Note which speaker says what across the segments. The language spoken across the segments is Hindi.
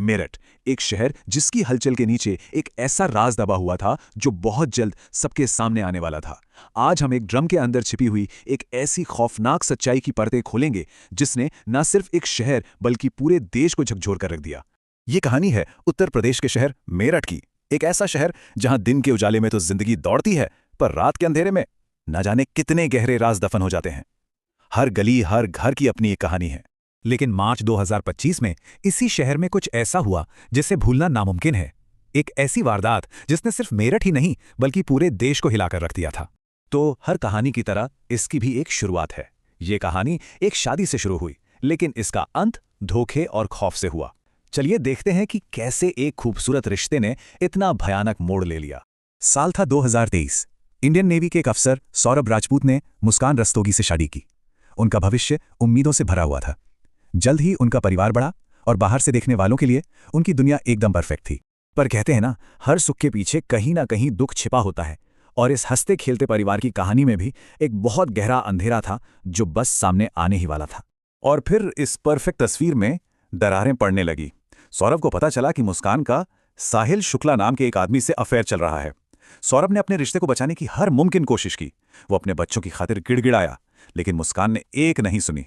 Speaker 1: मेरठ, एक शहर जिसकी हलचल के नीचे एक ऐसा राज दबा हुआ था जो बहुत जल्द सबके सामने आने वाला था। आज हम एक ड्रम के अंदर छिपी हुई एक ऐसी खौफनाक सच्चाई की परतें खोलेंगे जिसने न सिर्फ एक शहर बल्कि पूरे देश को झकझोर कर रख दिया।
Speaker 2: ये कहानी है उत्तर प्रदेश के शहर मेरठ की। एक ऐसा शहर जहां दिन के उजाले में तो जिंदगी दौड़ती है, पर रात के अंधेरे में न जाने कितने गहरे राज दफन हो जाते हैं। हर गली, हर घर की अपनी एक कहानी है।
Speaker 3: लेकिन मार्च 2025 में इसी शहर में कुछ ऐसा हुआ जिसे भूलना नामुमकिन है। एक ऐसी वारदात जिसने सिर्फ मेरठ ही नहीं बल्कि पूरे देश को हिलाकर रख दिया था।
Speaker 2: तो हर कहानी की तरह इसकी भी एक शुरुआत है। ये कहानी एक शादी से शुरू हुई, लेकिन इसका अंत धोखे और खौफ से हुआ। चलिए देखते हैं कि कैसे एक खूबसूरत रिश्ते ने इतना भयानक मोड़ ले लिया।
Speaker 3: साल था 2023। इंडियन नेवी के एक अफसर सौरभ राजपूत ने मुस्कान रस्तोगी से शादी की। उनका भविष्य उम्मीदों से भरा हुआ था। जल्द ही उनका परिवार बढ़ा और बाहर से देखने वालों के लिए उनकी दुनिया एकदम परफेक्ट थी। पर कहते हैं ना, हर सुख के पीछे कहीं ना कहीं दुख छिपा होता है। और इस हंसते खेलते परिवार की कहानी में भी एक बहुत गहरा अंधेरा था जो बस सामने आने ही वाला था।
Speaker 2: और फिर इस परफेक्ट तस्वीर में दरारें पड़ने लगी। सौरभ को पता चला कि मुस्कान का साहिल शुक्ला नाम के एक आदमी से अफेयर चल रहा है। सौरभ ने अपने रिश्ते को बचाने की हर मुमकिन कोशिश की। वो अपने बच्चों की खातिर गिड़गिड़ाया, लेकिन मुस्कान ने एक नहीं सुनी।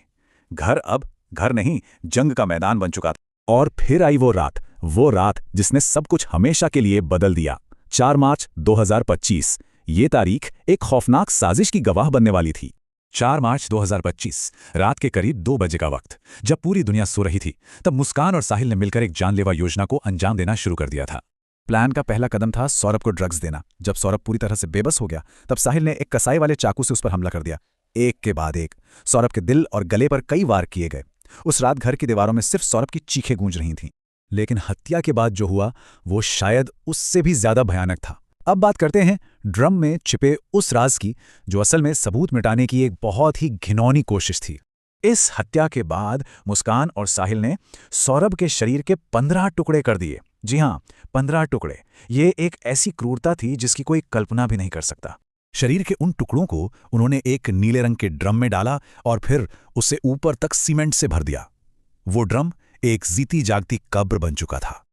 Speaker 2: घर अब घर नहीं, जंग का मैदान बन चुका था।
Speaker 3: और फिर आई वो रात जिसने सब कुछ हमेशा के लिए बदल दिया। 4 मार्च 2025। ये तारीख एक खौफनाक साजिश की गवाह बनने वाली थी। 4 मार्च 2025 रात के करीब 2 बजे का वक्त, जब पूरी दुनिया सो रही थी, तब मुस्कान और साहिल ने मिलकर एक जानलेवा योजना को अंजाम देना शुरू कर दिया था। प्लान का पहला कदम था सौरभ को ड्रग्स देना। जब सौरभ पूरी तरह से बेबस हो गया, तब साहिल ने एक कसाई वाले चाकू से उस पर हमला कर दिया। एक के बाद एक सौरभ के दिल और गले पर कई वार किए गए। उस रात घर की दीवारों में सिर्फ सौरभ की चीखें गूंज रही थीं। लेकिन हत्या के बाद जो हुआ वो शायद उससे भी ज्यादा भयानक था। अब बात करते हैं ड्रम में छिपे उस राज की, जो असल में सबूत मिटाने की एक बहुत ही घिनौनी कोशिश थी। इस हत्या के बाद मुस्कान और साहिल ने सौरभ के शरीर के 15 टुकड़े कर दिए। जी हां, 15 टुकड़े। ये एक ऐसी क्रूरता थी जिसकी कोई कल्पना भी नहीं कर सकता। शरीर के उन टुकड़ों को उन्होंने एक नीले रंग के ड्रम में डाला और फिर उसे ऊपर तक सीमेंट से भर दिया। वो ड्रम एक जीती जागती कब्र बन चुका था।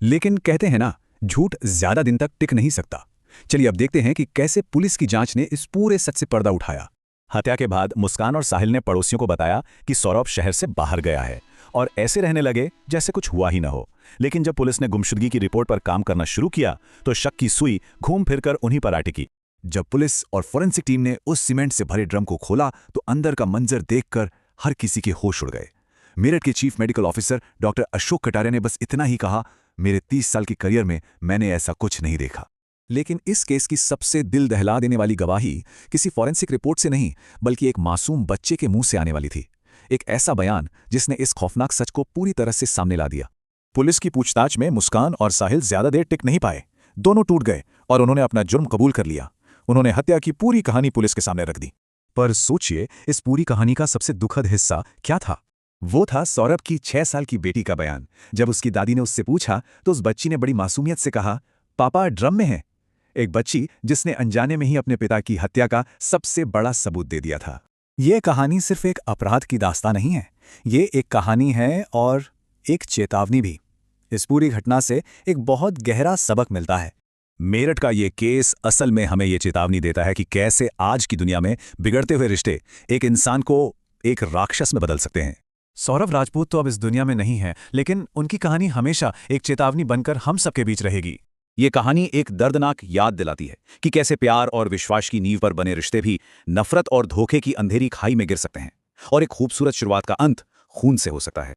Speaker 1: लेकिन कहते हैं ना, झूठ ज्यादा दिन तक टिक नहीं सकता। चलिए अब देखते हैं कि कैसे पुलिस की जांच ने इस पूरे सच से पर्दा उठाया।
Speaker 2: हत्या के बाद मुस्कान और साहिल ने पड़ोसियों को बताया कि सौरभ शहर से बाहर गया है और ऐसे रहने लगे जैसे कुछ हुआ ही न हो। लेकिन जब पुलिस ने गुमशुदगी की रिपोर्ट पर काम करना शुरू किया तो शक की सुई घूम फिरकर उन्हीं पर आ टिकी।
Speaker 1: जब पुलिस और फोरेंसिक टीम ने उस सीमेंट से भरे ड्रम को खोला तो अंदर का मंजर देखकर हर किसी के होश उड़ गए। मेरठ के chief medical officer doctor Ashok Kataria ने बस इतना ही कहा, मेरे 30 साल के करियर में मैंने ऐसा कुछ नहीं देखा। लेकिन इस केस की सबसे दिल दहला देने वाली गवाही किसी फॉरेंसिक रिपोर्ट से नहीं बल्कि एक मासूम बच्चे के मुंह से आने वाली थी। एक ऐसा बयान जिसने इस खौफनाक सच को पूरी तरह से सामने ला दिया।
Speaker 2: पुलिस की पूछताछ में मुस्कान और साहिल ज्यादा देर टिक नहीं पाए। दोनों टूट गए और उन्होंने अपना जुर्म कबूल कर लिया। उन्होंने हत्या की पूरी कहानी पुलिस के सामने रख दी।
Speaker 3: पर सोचिए, इस पूरी कहानी का सबसे दुखद हिस्सा क्या था?
Speaker 1: वो था सौरभ की 6 साल की बेटी का बयान। जब उसकी दादी ने उससे पूछा तो उस बच्ची ने बड़ी मासूमियत से कहा, पापा ड्रम में है। एक बच्ची जिसने अनजाने में ही अपने पिता की हत्या का सबसे बड़ा सबूत दे दिया था।
Speaker 3: ये कहानी सिर्फ एक अपराध की दास्तान नहीं है, ये एक कहानी है और एक चेतावनी भी। इस पूरी घटना से एक बहुत गहरा सबक मिलता है।
Speaker 2: मेरठ का ये केस असल में हमें ये चेतावनी देता है कि कैसे आज की दुनिया में बिगड़ते हुए रिश्ते एक इंसान को एक राक्षस में बदल सकते हैं।
Speaker 3: सौरभ राजपूत तो अब इस दुनिया में नहीं है, लेकिन उनकी कहानी हमेशा एक चेतावनी बनकर हम सबके बीच रहेगी।
Speaker 2: ये कहानी एक दर्दनाक याद दिलाती है कि कैसे प्यार और विश्वास की नींव पर बने रिश्ते भी नफरत और धोखे की अंधेरी खाई में गिर सकते हैं और एक खूबसूरत शुरुआत का अंत खून से हो सकता है।